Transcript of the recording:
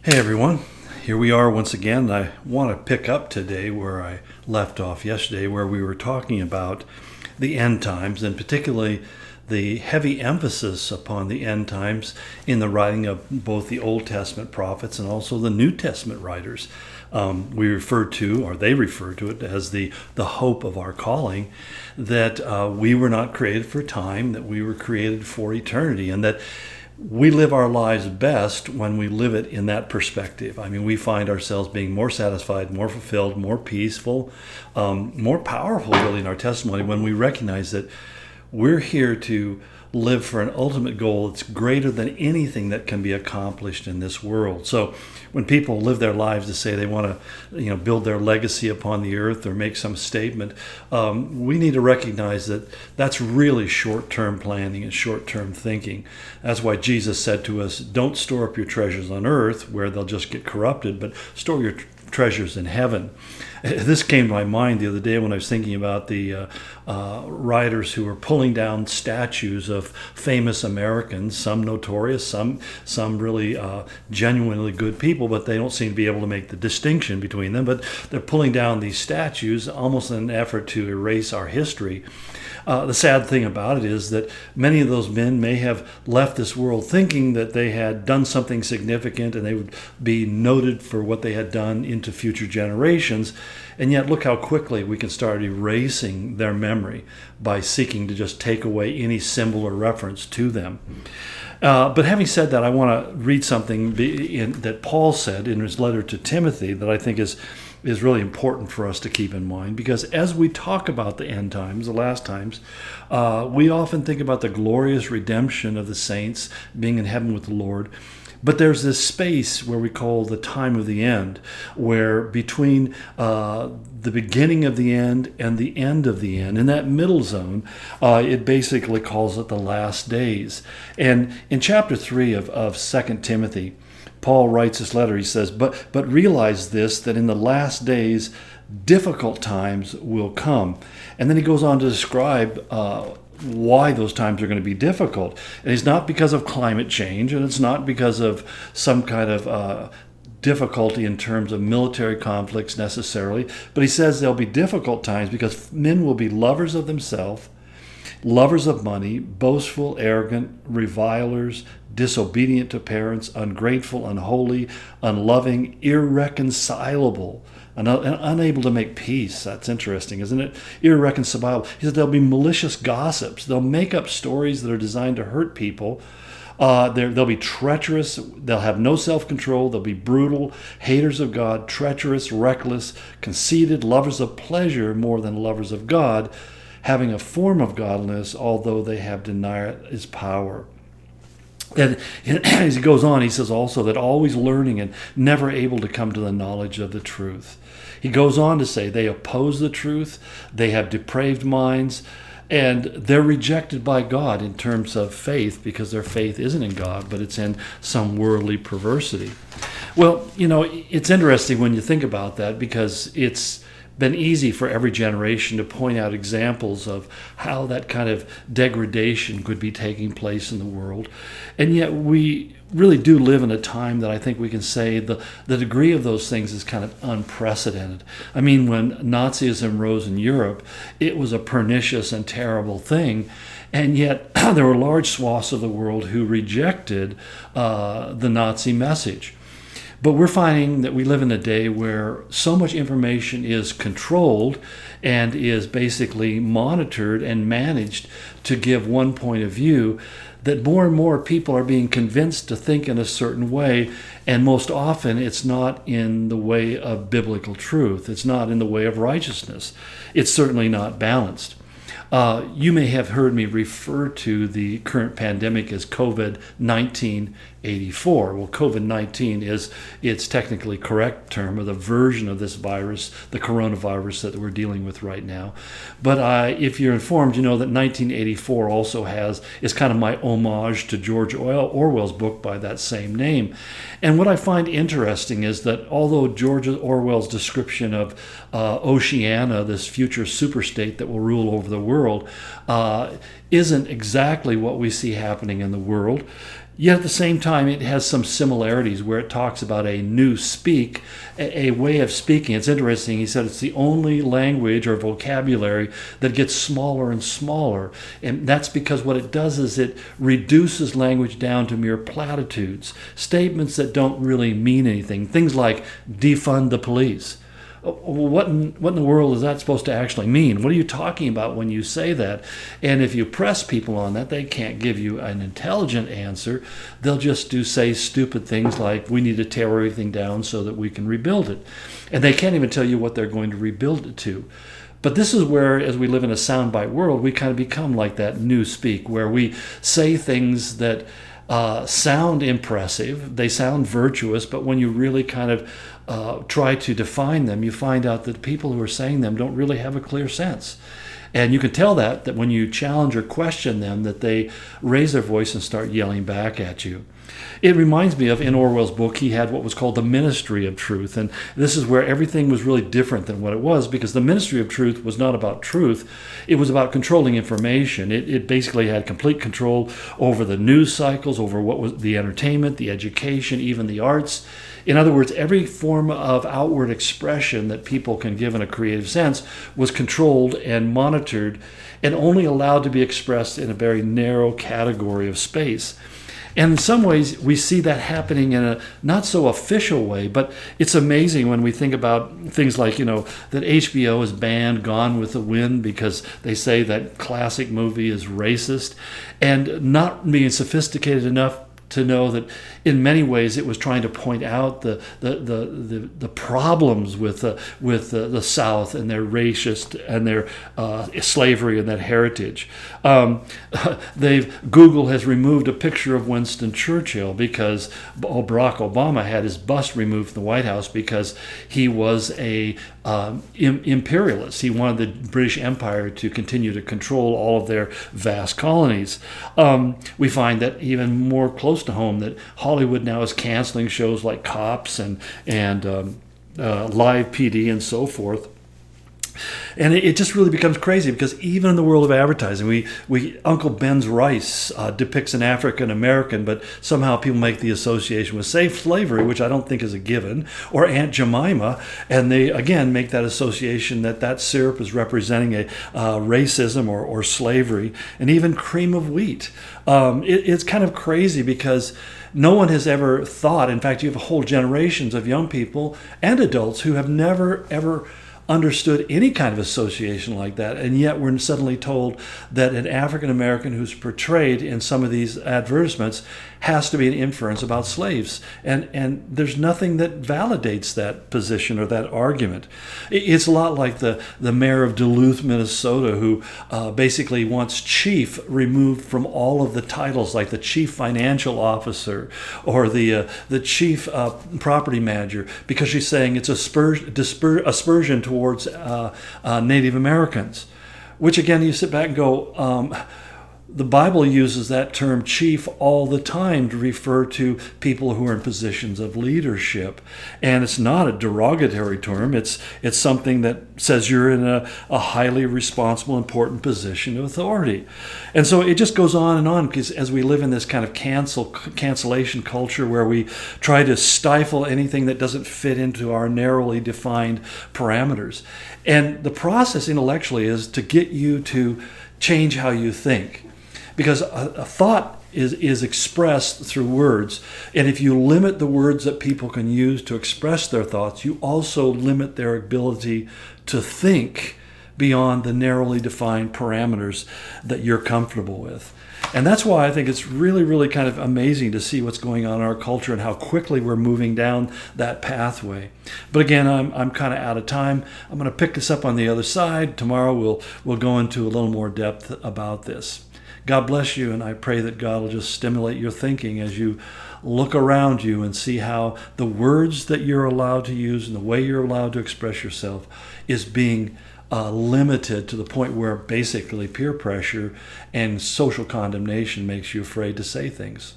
Hey everyone, here we are once again. I want to pick up today where I left off yesterday, where we were talking about the end times, and particularly the heavy emphasis upon the end times in the writing of both the Old Testament prophets and also the New Testament writers. We refer to, or they refer to it as the hope of our calling, that we were not created for time, that we were created for eternity, and that we live our lives best when we live it in that perspective. I mean, we find ourselves being more satisfied, more fulfilled, more peaceful, more powerful, really, in our testimony when we recognize that we're here to live for an ultimate goal that's greater than anything that can be accomplished in this world. So when people live their lives to say they want to, build their legacy upon the earth or make some statement, we need to recognize that that's really short-term planning and short-term thinking. That's why Jesus said to us, don't store up your treasures on earth where they'll just get corrupted, but store your treasures in heaven. This came to my mind the other day when I was thinking about the writers who were pulling down statues of famous Americans, some notorious, some really genuinely good people, but they don't seem to be able to make the distinction between them. But they're pulling down these statues almost in an effort to erase our history. The sad thing about it is that many of those men may have left this world thinking that they had done something significant and they would be noted for what they had done into future generations. And yet look how quickly we can start erasing their memory by seeking to just take away any symbol or reference to them. But having said that, I want to read something that Paul said in his letter to Timothy that I think is really important for us to keep in mind, because as we talk about the end times, the last times, we often think about the glorious redemption of the saints being in heaven with the Lord. But there's this space where we call the time of the end, where between the beginning of the end and the end of the end, in that middle zone, it basically calls it the last days. And in chapter 3 of 2 Timothy, Paul writes this letter. He says, but realize this, that in the last days, difficult times will come. And then he goes on to describe why those times are going to be difficult. And it's not because of climate change, and it's not because of some kind of difficulty in terms of military conflicts necessarily, but he says there'll be difficult times because men will be lovers of themselves, lovers of money, boastful, arrogant, revilers, disobedient to parents, ungrateful, unholy, unloving, irreconcilable, and unable to make peace. That's interesting, isn't it? Irreconcilable. He said there'll be malicious gossips. They'll make up stories that are designed to hurt people. They'll be treacherous. They'll have no self-control. They'll be brutal, haters of God, treacherous, reckless, conceited, lovers of pleasure more than lovers of God, having a form of godliness, although they have denied his power. And as he goes on, he says also that always learning and never able to come to the knowledge of the truth. He goes on to say they oppose the truth, they have depraved minds, and they're rejected by God in terms of faith, because their faith isn't in God, but it's in some worldly perversity. Well, it's interesting when you think about that, because it's been easy for every generation to point out examples of how that kind of degradation could be taking place in the world. And yet we really do live in a time that I think we can say the degree of those things is kind of unprecedented. I mean, when Nazism rose in Europe, it was a pernicious and terrible thing. And yet there were large swaths of the world who rejected the Nazi message. But we're finding that we live in a day where so much information is controlled and is basically monitored and managed to give one point of view, that more and more people are being convinced to think in a certain way, and most often it's not in the way of biblical truth. It's not in the way of righteousness. It's certainly not balanced. You may have heard me refer to the current pandemic as COVID-19 84. Well, COVID-19 is its technically correct term, or the version of this virus, the coronavirus that we're dealing with right now. But if you're informed, you know that 1984 also is kind of my homage to George Orwell's book by that same name. And what I find interesting is that although George Orwell's description of Oceania, this future superstate that will rule over the world, isn't exactly what we see happening in the world, Yet at the same time, it has some similarities where it talks about a new speak, a way of speaking. It's interesting. He said it's the only language or vocabulary that gets smaller and smaller. And that's because what it does is it reduces language down to mere platitudes, statements that don't really mean anything. Things like defund the police. What in the world is that supposed to actually mean? What are you talking about when you say that? And if you press people on that, they can't give you an intelligent answer. They'll just say stupid things like, we need to tear everything down so that we can rebuild it. And they can't even tell you what they're going to rebuild it to. But this is where, as we live in a soundbite world, we kind of become like that new speak, where we say things that sound impressive, they sound virtuous, but when you really kind of try to define them, you find out that people who are saying them don't really have a clear sense. And you can tell that when you challenge or question them, that they raise their voice and start yelling back at you. It reminds me of, in Orwell's book, he had what was called the Ministry of Truth. And this is where everything was really different than what it was, because the Ministry of Truth was not about truth. It was about controlling information. It basically had complete control over the news cycles, over what was the entertainment, the education, even the arts. In other words, every form of outward expression that people can give in a creative sense was controlled and monitored and only allowed to be expressed in a very narrow category of space. And in some ways, we see that happening in a not so official way, but it's amazing when we think about things like, that HBO has banned Gone with the Wind because they say that classic movie is racist, and not being sophisticated enough to know that in many ways it was trying to point out the problems with the South and their racist and their slavery and that heritage. Google has removed a picture of Winston Churchill because Barack Obama had his bust removed from the White House because he was a imperialist. He wanted the British Empire to continue to control all of their vast colonies. We find that even more close to home, that Hollywood now is canceling shows like Cops and Live PD and so forth. And it just really becomes crazy because even in the world of advertising, we Uncle Ben's rice depicts an African American, but somehow people make the association with slavery, which I don't think is a given, or Aunt Jemima, and they again make that association that syrup is representing a racism or slavery, and even cream of wheat. It's kind of crazy because no one has ever thought. In fact, you have whole generations of young people and adults who have never ever understood any kind of association like that, and yet we're suddenly told that an African American who's portrayed in some of these advertisements has to be an inference about slaves, and there's nothing that validates that position or that argument. It's a lot like the mayor of Duluth, Minnesota, who basically wants chief removed from all of the titles, like the chief financial officer or the chief property manager, because she's saying it's aspersion towards Native Americans, which again, you sit back and go, the Bible uses that term chief all the time to refer to people who are in positions of leadership. And it's not a derogatory term. It's something that says you're in a highly responsible, important position of authority. And so it just goes on and on, because as we live in this kind of cancellation culture where we try to stifle anything that doesn't fit into our narrowly defined parameters. And the process intellectually is to get you to change how you think. Because a thought is expressed through words. And if you limit the words that people can use to express their thoughts, you also limit their ability to think beyond the narrowly defined parameters that you're comfortable with. And that's why I think it's really, really kind of amazing to see what's going on in our culture and how quickly we're moving down that pathway. But again, I'm kind of out of time. I'm going to pick this up on the other side. Tomorrow we'll go into a little more depth about this. God bless you, and I pray that God will just stimulate your thinking as you look around you and see how the words that you're allowed to use and the way you're allowed to express yourself is being limited to the point where basically peer pressure and social condemnation makes you afraid to say things.